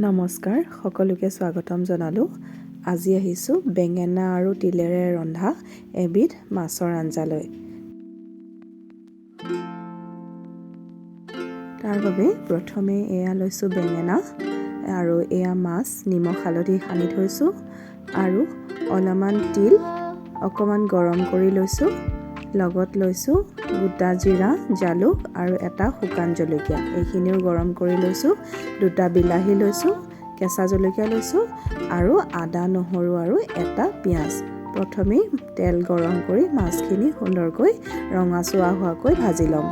নমস্কাৰ সকলোকে স্বাগতম জনালো। আজি আহিছো বেঙেনা আৰু তিলেৰে ৰন্ধা এবিধ মাছৰ আঞ্জালৈ। তাৰ বাবে প্ৰথমে এয়া লৈছো বেঙেনা আৰু এয়া মাছ নিমখ হালধি সানি থৈছো আৰু অলপমান তিল অকমান গৰম কৰি লৈছো। লগত লৈছো গোটা জিৰা, জালুক আৰু এটা শুকান জলকীয়া। এইখিনিও গৰম কৰি লৈছো। দুটা বিলাহী লৈছো, কেঁচা জলকীয়া লৈছো আৰু আদা, নহৰু আৰু এটা পিয়াজ। প্ৰথমে তেল গৰম কৰি মাছখিনি সুন্দৰকৈ ৰঙাচুৱা হোৱাকৈ ভাজি লম।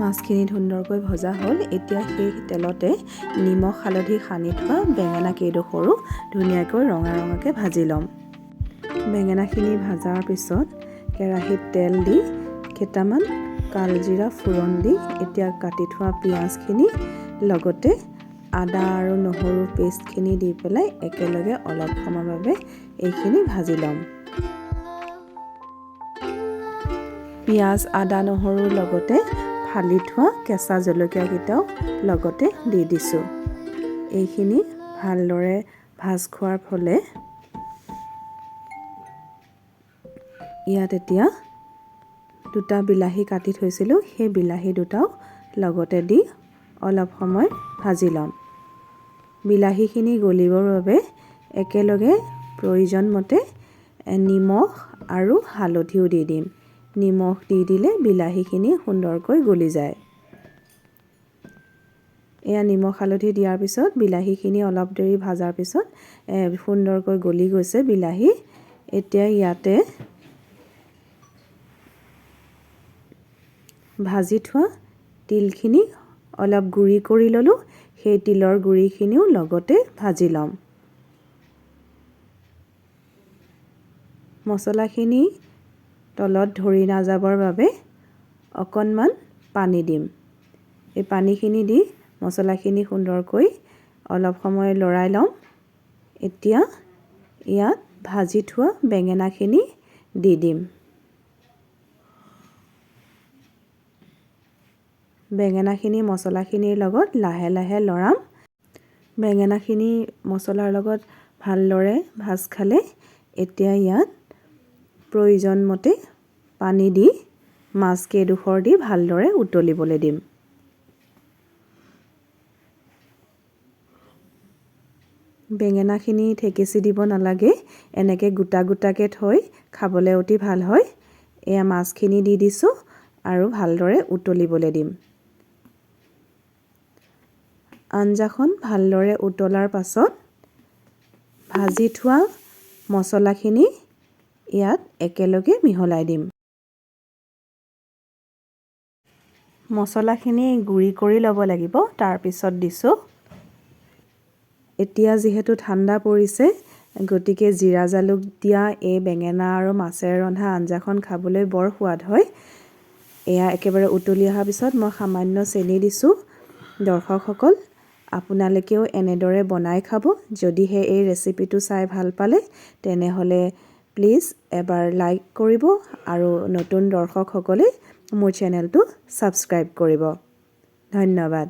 মাছখিনি সুন্দৰকৈ ভজা হ'ল। এতিয়া সেই তেলতে নিমখ হালধি সানি থোৱা বেঙেনা কেইডোখৰো ধুনীয়াকৈ ৰঙাকৈ ভাজি ল'ম। বেঙেনাখিনি ভাজাৰ পিছত কেৰাহীত তেল দি কেইটামান কালজিৰা ফুৰণ দি এতিয়া কাটি থোৱা পিঁয়াজখিনি লগতে আদা আৰু নহৰুৰ পেষ্টখিনি দি পেলাই একেলগে অলপ সময়ৰ বাবে এইখিনি ভাজি ল'ম। পিঁয়াজ, আদা, নহৰুৰ লগতে ফালি থোৱা কেঁচা জলকীয়া কেইটাও লগতে দি দিছোঁ। এইখিনি ভালদৰে ভাজ খোৱাৰ ফলে ইয়াত এতিয়া দুটা বিলাহী কাটি থৈছিলোঁ, সেই বিলাহী দুটাও লগতে দি অলপ সময় ভাজি ল'ম। বিলাহীখিনি গলিবৰ বাবে একেলগে প্ৰয়োজন মতে নিমখ আৰু হালধিও দি দিম। নিমখ দি দিলে বিলাহীখিনি সুন্দৰকৈ গলি যায়। এয়া নিমখ হালধি দিয়াৰ পিছত বিলাহীখিনি অলপ দেৰি ভাজাৰ পিছত সুন্দৰকৈ গলি গৈছে বিলাহী। এতিয়া ইয়াতে ভাজি থোৱা তিলখিনি অলপ গুড়ি কৰি ল'লোঁ। সেই তিলৰ গুড়িখিনিও লগতে ভাজি ল'ম। মছলাখিনি তলত ধৰি নাযাবৰ বাবে অকণমান পানী দিম। এই পানীখিনি দি মছলাখিনি সুন্দৰকৈ অলপ সময় লৰাই ল'ম। এতিয়া ইয়াত ভাজি থোৱা বেঙেনাখিনি দি দিম। বেঙেনাখিনি মছলাখিনিৰ লগত লাহে লাহে লৰাম। বেঙেনাখিনি মছলাৰ লগত ভালদৰে ভাজ খালে এতিয়া ইয়াত প্ৰয়োজন মতে পানী দি মাছ কেইডোখৰ দি ভালদৰে উতলিবলৈ দিম। বেঙেনাখিনি থেকেচি দিব নালাগে, এনেকৈ গোটা গোটাকৈ থৈ খাবলৈ অতি ভাল হয়। এয়া মাছখিনি দি দিছোঁ আৰু ভালদৰে উতলিবলৈ দিম। আঞ্জাখন ভালদৰে উতলাৰ পাছত ভাজি থোৱা মছলাখিনি ইয়াত একেলগে মিহলাই দিম। মছলাখিনি গুড়ি কৰি ল'ব লাগিব, তাৰপিছত দিছোঁ। এতিয়া যিহেতু ঠাণ্ডা পৰিছে গতিকে জিৰা জালুক দিয়া এই বেঙেনা আৰু মাছেৰে ৰন্ধা আঞ্জাখন খাবলৈ বৰ সোৱাদ হয়। এয়া একেবাৰে উতলি অহাৰ পিছত মই সামান্য চেনি দিছোঁ। দৰ্শকসকল, আপোনালোকেও এনেদৰে বনাই খাব। যদিহে এই ৰেচিপিটো চাই ভাল পালে তেনেহ'লে প্লিজ এবাৰ লাইক কৰিব আৰু নতুন দৰ্শকসকলে মোৰ চেনেলটো ছাবস্ক্ৰাইব কৰিব। ধন্যবাদ।